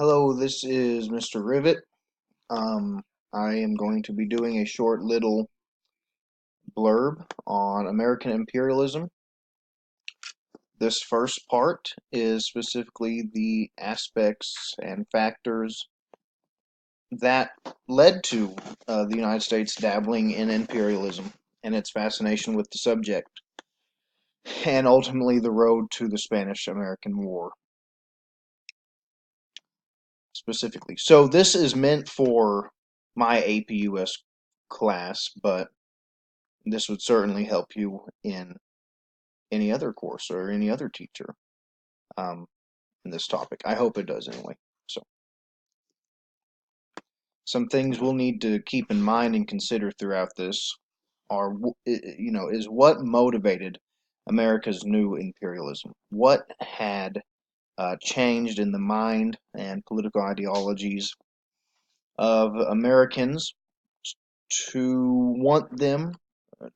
Hello, this is Mr. Rivett. Um, I am going to be doing a short little blurb on American imperialism. This first part is specifically the aspects and factors that led to the United States dabbling in imperialism and its fascination with the subject, and ultimately the road to the Spanish-American War specifically. So this is meant for my APUS class, but this would certainly help you in any other course or any other teacher um, in this topic. I hope it does anyway. So, some things we'll need to keep in mind and consider throughout this are, is what motivated America's new imperialism? What had changed in the mind and political ideologies of Americans to want them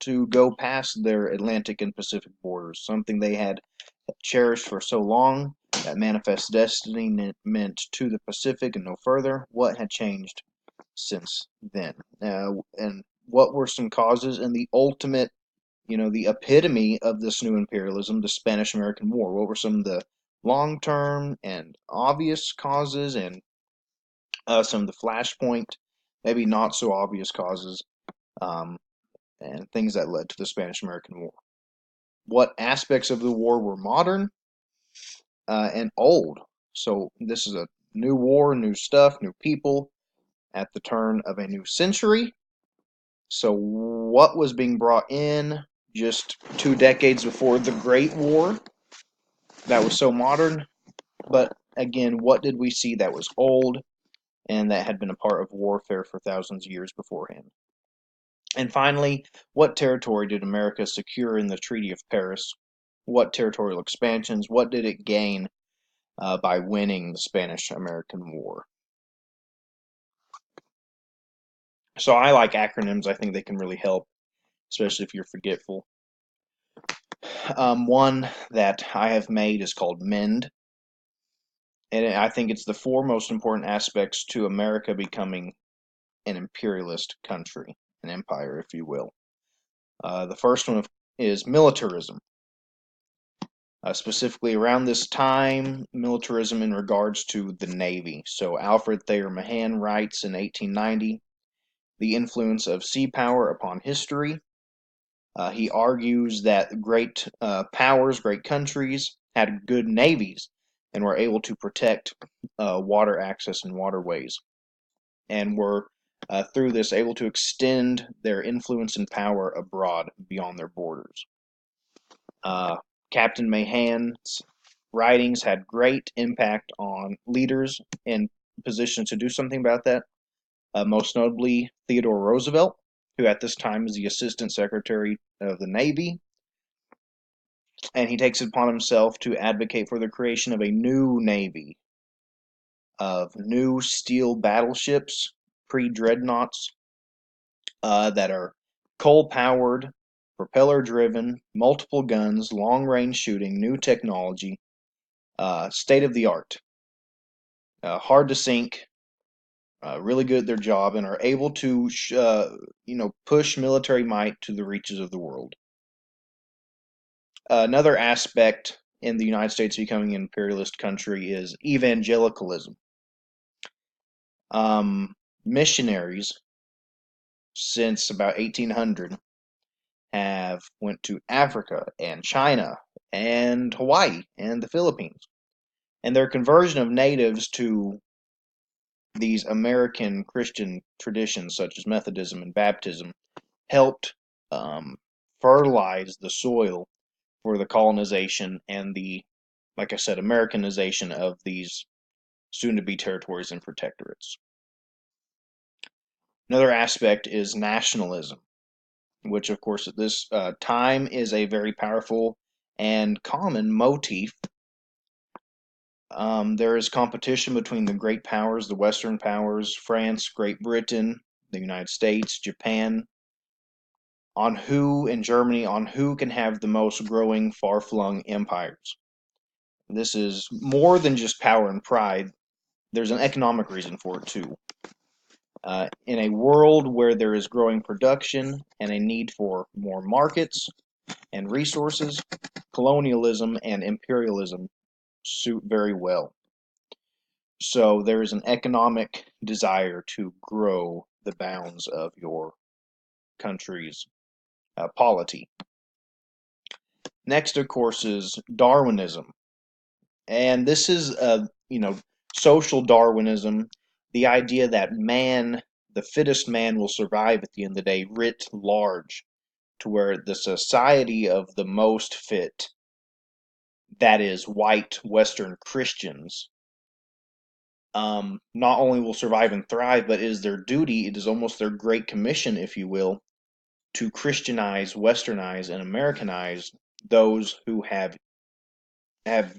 to go past their Atlantic and Pacific borders, something they had cherished for so long, that manifest destiny meant to the Pacific and no further. What had changed since then? And what were some causes and the ultimate, the epitome of this new imperialism, the Spanish American War? What were some of the long term and obvious causes and some of the flashpoint, maybe not so obvious causes, um, and things that led to the Spanish American War? What aspects of the war were modern and old? So this is a new war, new stuff, new people at the turn of a new century. So what was being brought in just 2 decades before the Great War that was so modern? But again, what did we see that was old and that had been a part of warfare for thousands of years beforehand? And finally, what territory did America secure in the Treaty of Paris? What territorial expansions? What did it gain by winning the Spanish-American War? So I like acronyms. I think they can really help, especially if you're forgetful. One that I have made is called MEND, and I think it's the four most important aspects to America becoming an imperialist country, an empire, if you will. The first one is militarism. Specifically around this time, militarism in regards to the Navy. So Alfred Thayer Mahan writes in 1890, the influence of sea power upon history. He argues that great powers, great countries, had good navies and were able to protect water access and waterways, and were through this able to extend their influence and power abroad beyond their borders. Uh, Captain Mahan's writings had great impact on leaders in positions to do something about that, most notably Theodore Roosevelt, who at this time is the Assistant Secretary of the Navy, and he takes it upon himself to advocate for the creation of a new Navy, of new steel battleships, pre-dreadnoughts, that are coal-powered, propeller-driven, multiple guns, long-range shooting, new technology, state-of-the-art, hard to sink, really good at their job, and are able to, push military might to the reaches of the world. Another aspect in the United States becoming an imperialist country is evangelicalism. Missionaries since about 1800 have went to Africa and China and Hawaii and the Philippines, and their conversion of natives to these American Christian traditions such as Methodism and baptism helped um, fertilize the soil for the colonization and the, like I said, Americanization of these soon-to-be territories and protectorates. Another aspect is nationalism, which, of course, at this time is a very powerful and common motif. There is competition between the great powers, the Western powers, France, Great Britain, the United States, Japan, in Germany, on who can have the most growing, far-flung empires. This is more than just power and pride. there's an economic reason for it too. In a world where there is growing production and a need for more markets and resources, colonialism and imperialism suit very well. So there is an economic desire to grow the bounds of your country's polity. Next, of course, is Darwinism, and this is social Darwinism, the idea that man, the fittest man, will survive at the end of the day, writ large, to where the society of the most fit, that is, white Western Christians, not only will survive and thrive, but it is their duty, it is almost their great commission, if you will, to Christianize, Westernize, and Americanize those who have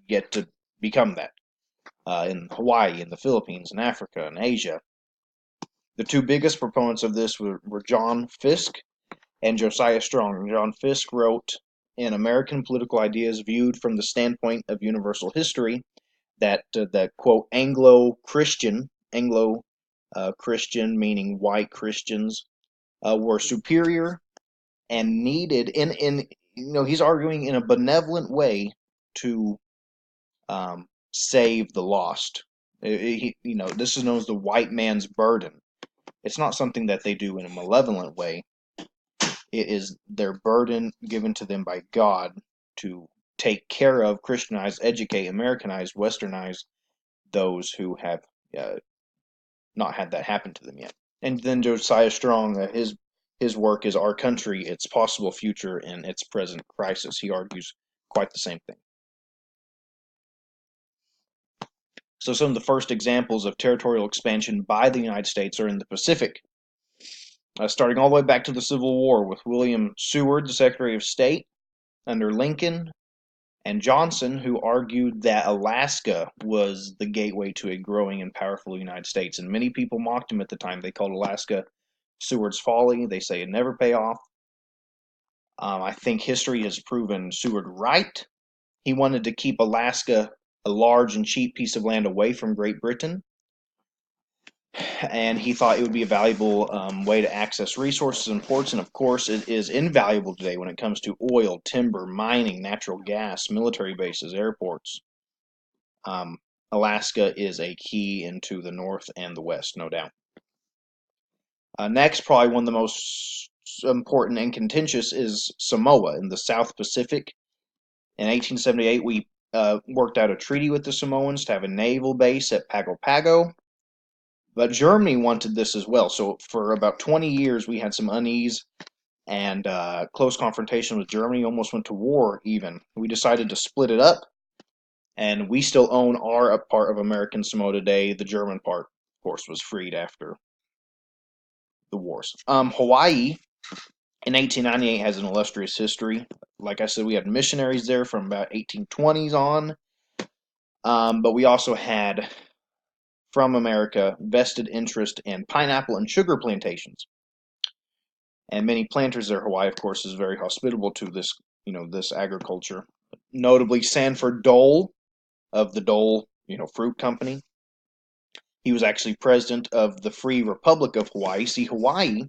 yet to become that. In Hawaii, in the Philippines, in Africa, in Asia. The two biggest proponents of this were John Fiske and Josiah Strong. John Fiske wrote in American Political Ideas Viewed from the Standpoint of Universal History that quote Anglo-Christian, meaning white Christians, were superior and needed he's arguing in a benevolent way to save the lost. This is known as the white man's burden. It's not something that they do in a malevolent way. It is their burden given to them by God to take care of, Christianize, educate, Americanize, Westernize those who have not had that happen to them yet. And then Josiah Strong, his work is Our Country, Its Possible Future, and Its Present Crisis. He argues quite the same thing. So some of the first examples of territorial expansion by the United States are in the Pacific, starting all the way back to the Civil War with William Seward, the Secretary of State, under Lincoln, and Johnson, who argued that Alaska was the gateway to a growing and powerful United States. And many people mocked him at the time. They called Alaska Seward's folly. They say it never pay off. I think history has proven Seward right. He wanted to keep Alaska a large and cheap piece of land away from Great Britain, and he thought it would be a valuable way to access resources and ports, and of course it is invaluable today when it comes to oil, timber, mining, natural gas, military bases, airports. Alaska is a key into the North and the West, no doubt. Next, probably one of the most important and contentious is Samoa in the South Pacific. In 1878, we worked out a treaty with the Samoans to have a naval base at Pago Pago. But Germany wanted this as well. So for about 20 years, we had some unease and close confrontation with Germany, almost went to war even. We decided to split it up, and we still own our part of American Samoa today. The German part, of course, was freed after the wars. Hawaii in 1898 has an illustrious history. Like I said, we had missionaries there from about 1820s on, but we also had, from America, vested interest in pineapple and sugar plantations. And many planters there. Hawaii, of course, is very hospitable to this agriculture. Notably, Sanford Dole of the Dole, fruit company. He was actually president of the Free Republic of Hawaii. See, Hawaii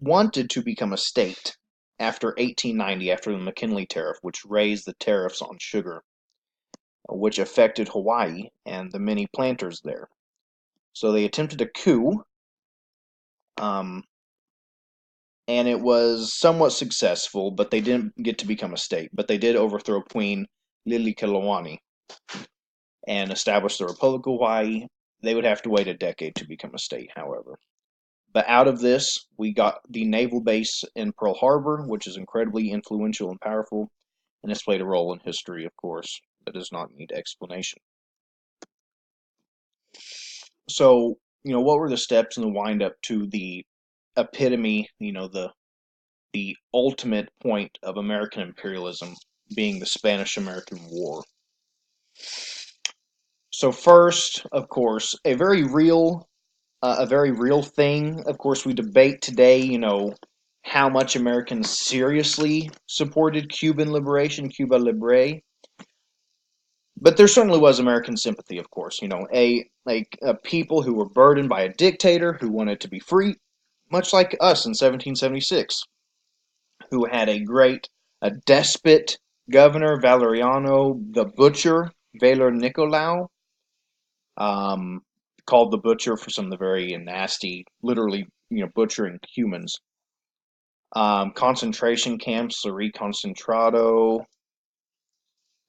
wanted to become a state after 1890, after the McKinley Tariff, which raised the tariffs on sugar, which affected Hawaii and the many planters there. So they attempted a coup, and it was somewhat successful, but they didn't get to become a state. But they did overthrow Queen Liliuokalani and establish the Republic of Hawaii. They would have to wait a decade to become a state, however. But out of this, we got the naval base in Pearl Harbor, which is incredibly influential and powerful, and has played a role in history, of course, that does not need explanation. So, what were the steps in the wind-up to the epitome, the ultimate point of American imperialism being the Spanish-American War? So first, of course, a very real thing. Of course, we debate today, how much Americans seriously supported Cuban liberation, Cuba Libre. But there certainly was American sympathy, of course. A people who were burdened by a dictator who wanted to be free, much like us in 1776, who had a despot governor, Valeriano the Butcher, Valer Nicolau, um, called the Butcher for some of the very nasty, literally, butchering humans. Concentration camps, Suri Concentrado,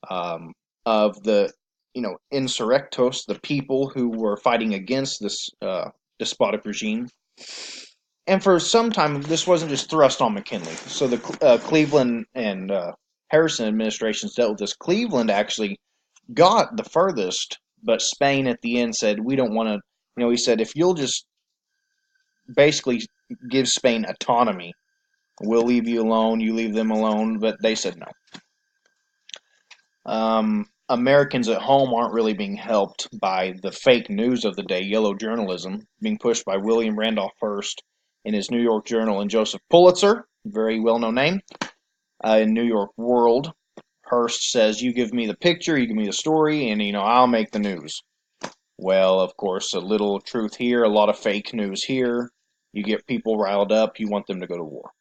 um, of the, insurrectos, the people who were fighting against this despotic regime. And for some time, this wasn't just thrust on McKinley. So the Cleveland and Harrison administrations dealt with this. Cleveland actually got the furthest, but Spain at the end said, we don't want to, he said, if you'll just basically give Spain autonomy, we'll leave you alone, you leave them alone. But they said no. Americans at home aren't really being helped by the fake news of the day, yellow journalism, being pushed by William Randolph Hearst in his New York Journal and Joseph Pulitzer, very well-known name, in New York World. Hearst says, you give me the picture, you give me the story, and, I'll make the news. Well, of course, a little truth here, a lot of fake news here. You get people riled up, you want them to go to war.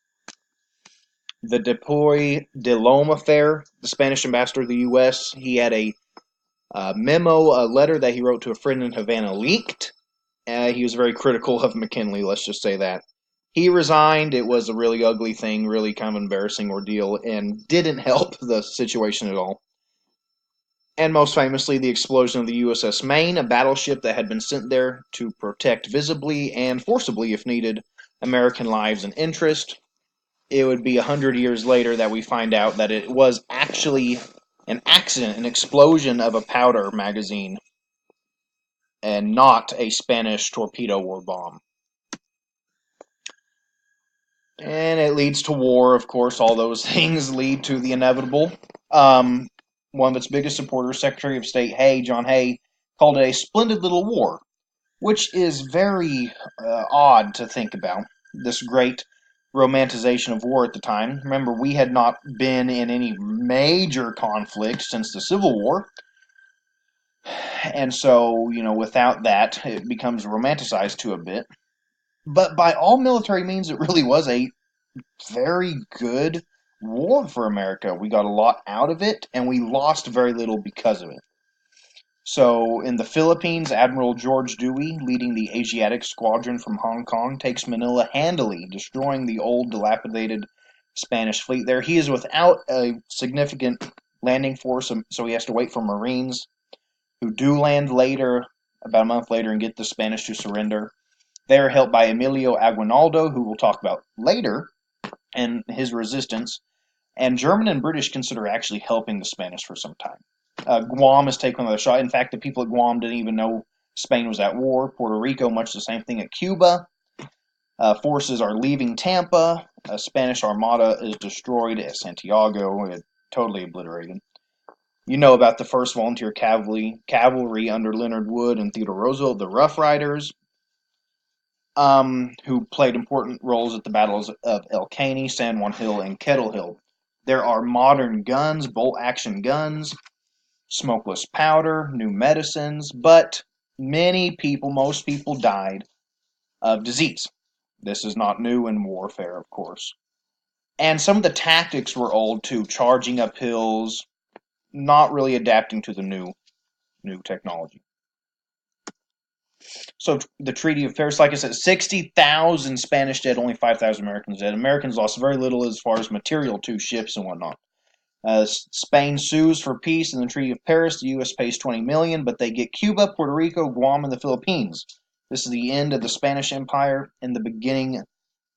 The Dupuy de Lome affair, the Spanish ambassador to the U.S., he had a memo, a letter that he wrote to a friend in Havana leaked. He was very critical of McKinley, let's just say that. He resigned. It was a really ugly thing, really kind of embarrassing ordeal, and didn't help the situation at all. And most famously, the explosion of the USS Maine, a battleship that had been sent there to protect visibly and forcibly, if needed, American lives and interest. It would be 100 years later that we find out that it was actually an accident, an explosion of a powder magazine, and not a Spanish torpedo or bomb. And it leads to war, of course. All those things lead to the inevitable. One of its biggest supporters, Secretary of State John Hay, called it a splendid little war, which is very odd to think about. This great romanticization of war at the time. Remember, we had not been in any major conflict since the Civil War. And so, without that, it becomes romanticized to a bit. But by all military means, it really was a very good war for America. We got a lot out of it, and we lost very little because of it. So, in the Philippines, Admiral George Dewey, leading the Asiatic Squadron from Hong Kong, takes Manila handily, destroying the old, dilapidated Spanish fleet there. He is without a significant landing force, so he has to wait for Marines, who do land later, about a month later, and get the Spanish to surrender. They are helped by Emilio Aguinaldo, who we'll talk about later, and his resistance. And German and British consider actually helping the Spanish for some time. Guam is taken on the shot. In fact, the people at Guam didn't even know Spain was at war. Puerto Rico, much the same thing at Cuba. Forces are leaving Tampa. A Spanish armada is destroyed at Santiago, totally obliterated. You know about the first volunteer cavalry under Leonard Wood and Theodore Roosevelt, the Rough Riders, who played important roles at the battles of El Caney, San Juan Hill, and Kettle Hill. There are modern guns, bolt-action guns, smokeless powder, new medicines, but most people died of disease. This is not new in warfare, of course. And some of the tactics were old too, charging up hills, not really adapting to the new technology. So the Treaty of Paris, like I said, 60,000 Spanish dead, only 5,000 Americans dead. Americans lost very little as far as material to ships and whatnot. Spain sues for peace in the Treaty of Paris. The U.S. pays $20 million, but they get Cuba, Puerto Rico, Guam, and the Philippines. This is the end of the Spanish Empire and the beginning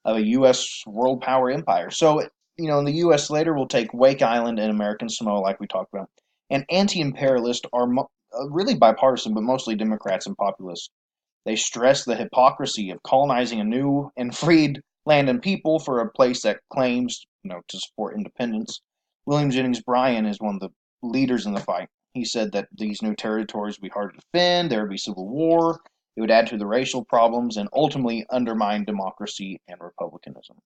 of a U.S. world power empire. So, in the U.S. later will take Wake Island and American Samoa, like we talked about. And anti-imperialists are really bipartisan, but mostly Democrats and populists. They stress the hypocrisy of colonizing a new and freed land and people for a place that claims, to support independence. William Jennings Bryan is one of the leaders in the fight. He said that these new territories would be hard to defend, there would be civil war, it would add to the racial problems, and ultimately undermine democracy and republicanism.